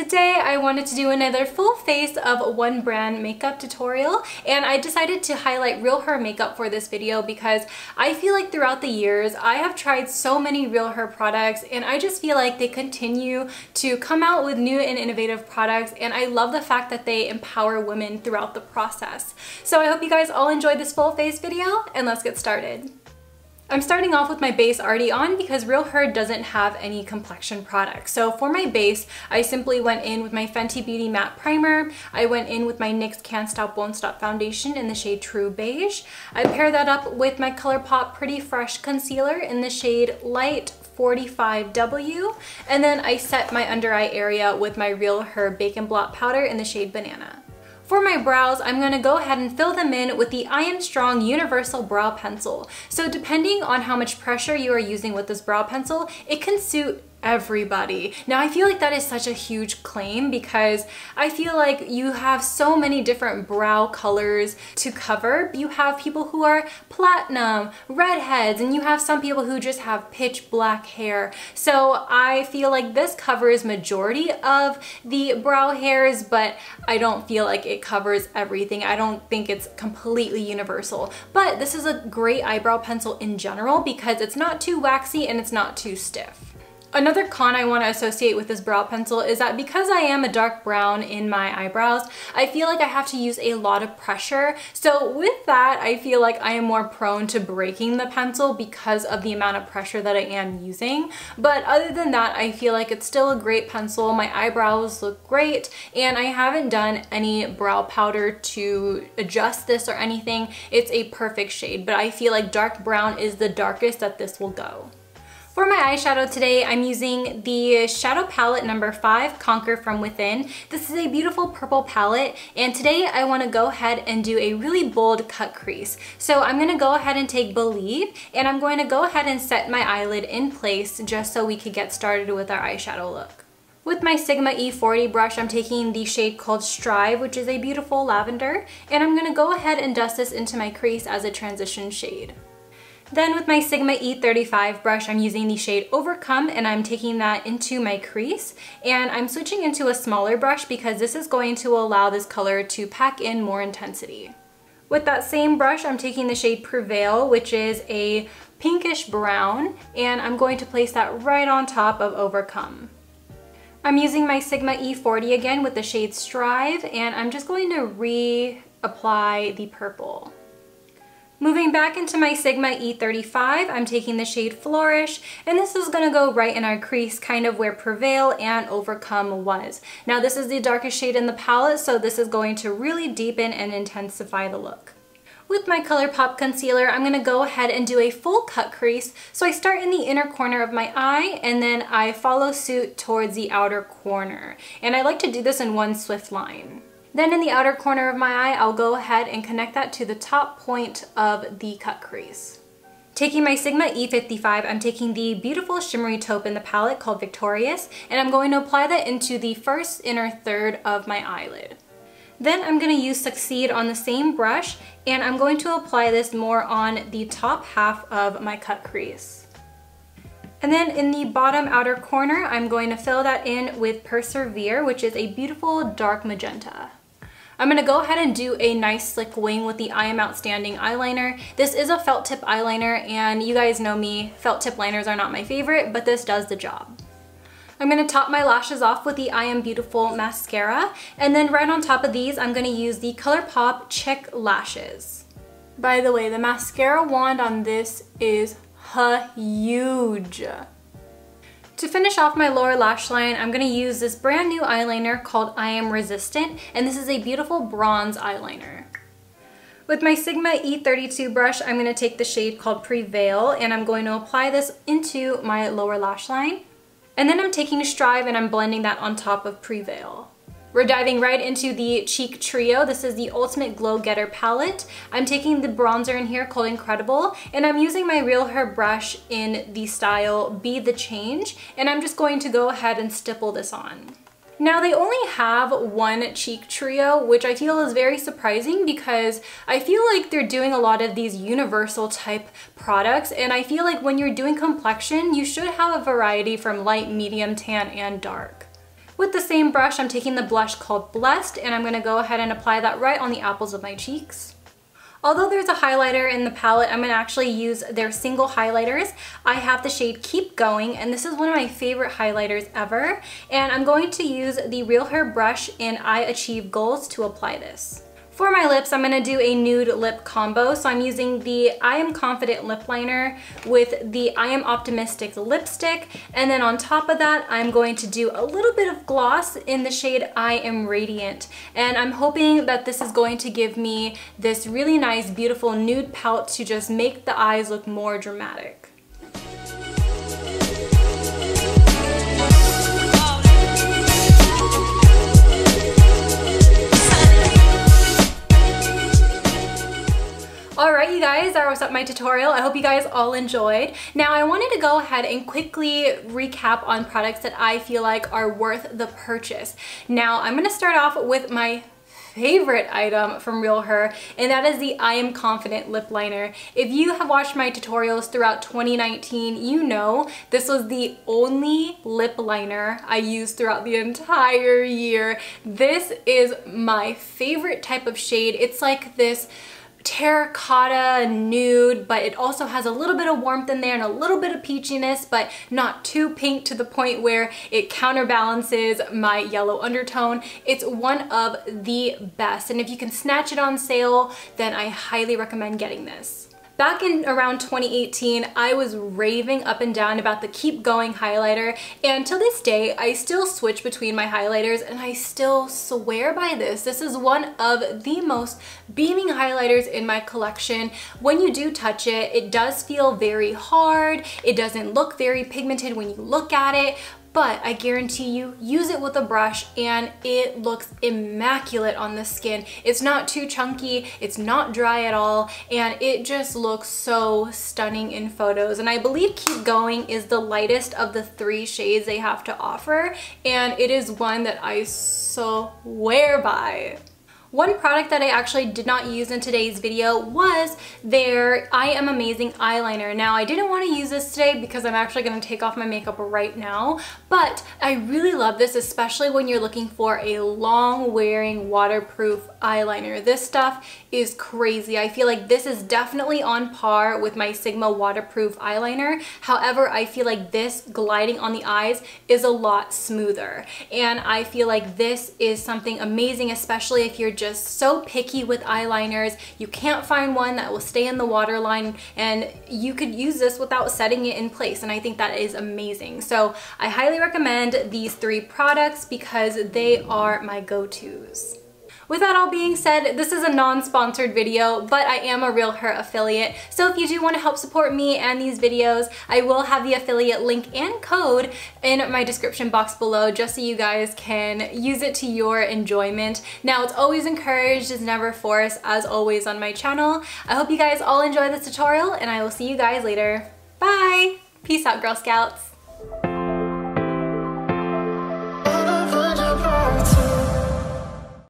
Today I wanted to do another full face of one brand makeup tutorial, and I decided to highlight Real Her makeup for this video because I feel like throughout the years I have tried so many Real Her products, and I just feel like they continue to come out with new and innovative products, and I love the fact that they empower women throughout the process. So I hope you guys all enjoyed this full face video, and let's get started. I'm starting off with my base already on because Real Her doesn't have any complexion products. So for my base, I simply went in with my Fenty Beauty Matte Primer. I went in with my NYX Can't Stop Won't Stop Foundation in the shade True Beige. I paired that up with my Colourpop Pretty Fresh Concealer in the shade Light 45W. And then I set my under eye area with my Real Her Bacon Blot Powder in the shade Banana. For my brows, I'm going to go ahead and fill them in with the I Am Strong Universal Brow Pencil. So depending on how much pressure you are using with this brow pencil, it can suit everybody. Now I feel like that is such a huge claim because I feel like you have so many different brow colors to cover. You have people who are platinum, redheads, and you have some people who just have pitch black hair. So I feel like this covers majority of the brow hairs, but I don't feel like it covers everything. I don't think it's completely universal, but this is a great eyebrow pencil in general because it's not too waxy and it's not too stiff. Another con I want to associate with this brow pencil is that because I am a dark brown in my eyebrows, I feel like I have to use a lot of pressure. So with that, I feel like I am more prone to breaking the pencil because of the amount of pressure that I am using. But other than that, I feel like it's still a great pencil. My eyebrows look great, and I haven't done any brow powder to adjust this or anything. It's a perfect shade, but I feel like dark brown is the darkest that this will go. For my eyeshadow today, I'm using the Shadow Palette number 5, Conquer From Within. This is a beautiful purple palette, and today I want to go ahead and do a really bold cut crease. So I'm going to go ahead and take Believe, and I'm going to go ahead and set my eyelid in place just so we can get started with our eyeshadow look. With my Sigma E40 brush, I'm taking the shade called Strive, which is a beautiful lavender, and I'm going to go ahead and dust this into my crease as a transition shade. Then with my Sigma E35 brush, I'm using the shade Overcome, and I'm taking that into my crease, and I'm switching into a smaller brush because this is going to allow this color to pack in more intensity. With that same brush, I'm taking the shade Prevail, which is a pinkish brown, and I'm going to place that right on top of Overcome. I'm using my Sigma E40 again with the shade Strive, and I'm just going to reapply the purple. Moving back into my Sigma E35, I'm taking the shade Flourish, and this is going to go right in our crease, kind of where Prevail and Overcome was. Now this is the darkest shade in the palette, so this is going to really deepen and intensify the look. With my Colourpop concealer, I'm going to go ahead and do a full cut crease. So I start in the inner corner of my eye, and then I follow suit towards the outer corner. And I like to do this in one swift line. Then in the outer corner of my eye, I'll go ahead and connect that to the top point of the cut crease. Taking my Sigma E55, I'm taking the beautiful shimmery taupe in the palette called Victorious, and I'm going to apply that into the first inner third of my eyelid. Then I'm going to use Succeed on the same brush, and I'm going to apply this more on the top half of my cut crease. And then in the bottom outer corner, I'm going to fill that in with Persevere, which is a beautiful dark magenta. I'm going to go ahead and do a nice slick wing with the I Am Outstanding eyeliner. This is a felt tip eyeliner, and you guys know me, felt tip liners are not my favorite, but this does the job. I'm going to top my lashes off with the Eye Am Beautiful Mascara, and then right on top of these, I'm going to use the Colourpop Chick Lashes. By the way, the mascara wand on this is huge. To finish off my lower lash line, I'm going to use this brand new eyeliner called I Am Resistant, and this is a beautiful bronze eyeliner. With my Sigma E32 brush, I'm going to take the shade called Prevail, and I'm going to apply this into my lower lash line. And then I'm taking Strive and I'm blending that on top of Prevail. We're diving right into the Cheek Trio. This is the Ultimate Glow Getter palette. I'm taking the bronzer in here called Incredible, and I'm using my Real Her brush in the style Be The Change, and I'm just going to go ahead and stipple this on. Now they only have one cheek trio, which I feel is very surprising because I feel like they're doing a lot of these universal type products, and I feel like when you're doing complexion, you should have a variety from light, medium, tan, and dark. With the same brush, I'm taking the blush called Blessed, and I'm gonna go ahead and apply that right on the apples of my cheeks. Although there's a highlighter in the palette, I'm gonna actually use their single highlighters. I have the shade Keep Going, and this is one of my favorite highlighters ever. And I'm going to use the Real Hair brush in I Achieve Goals to apply this. For my lips, I'm gonna do a nude lip combo. So I'm using the I Am Confident lip liner with the I Am Optimistic lipstick. And then on top of that, I'm going to do a little bit of gloss in the shade I Am Radiant. And I'm hoping that this is going to give me this really nice, beautiful nude pout to just make the eyes look more dramatic. Alright you guys, that was up my tutorial. I hope you guys all enjoyed. Now I wanted to go ahead and quickly recap on products that I feel like are worth the purchase. Now I'm going to start off with my favorite item from Real Hair, and that is the I Am Confident lip liner. If you have watched my tutorials throughout 2019, you know this was the only lip liner I used throughout the entire year. This is my favorite type of shade. It's like this terracotta nude, but it also has a little bit of warmth in there and a little bit of peachiness, but not too pink to the point where it counterbalances my yellow undertone. It's one of the best, and if you can snatch it on sale, then I highly recommend getting this. Back in around 2018, I was raving up and down about the Keep Going highlighter, and to this day, I still switch between my highlighters, and I still swear by this. This is one of the most beaming highlighters in my collection. When you do touch it, it does feel very hard. It doesn't look very pigmented when you look at it, but I guarantee you, use it with a brush and it looks immaculate on the skin. It's not too chunky, it's not dry at all, and it just looks so stunning in photos. And I believe Keep Going is the lightest of the 3 shades they have to offer, and it is one that I swear by. One product that I actually did not use in today's video was their I Am Amazing eyeliner. Now, I didn't want to use this today because I'm actually going to take off my makeup right now, but I really love this, especially when you're looking for a long-wearing waterproof eyeliner. This stuff is crazy. I feel like this is definitely on par with my Sigma waterproof eyeliner. However, I feel like this gliding on the eyes is a lot smoother, and I feel like this is something amazing, especially if you're just so picky with eyeliners. You can't find one that will stay in the waterline, and you could use this without setting it in place, and I think that is amazing. So I highly recommend these 3 products because they are my go-tos. With that all being said, this is a non-sponsored video, but I am a Real Hair affiliate, so if you do want to help support me and these videos, I will have the affiliate link and code in my description box below just so you guys can use it to your enjoyment. Now, it's always encouraged, it's never forced, as always on my channel. I hope you guys all enjoy this tutorial, and I will see you guys later. Bye! Peace out, Girl Scouts!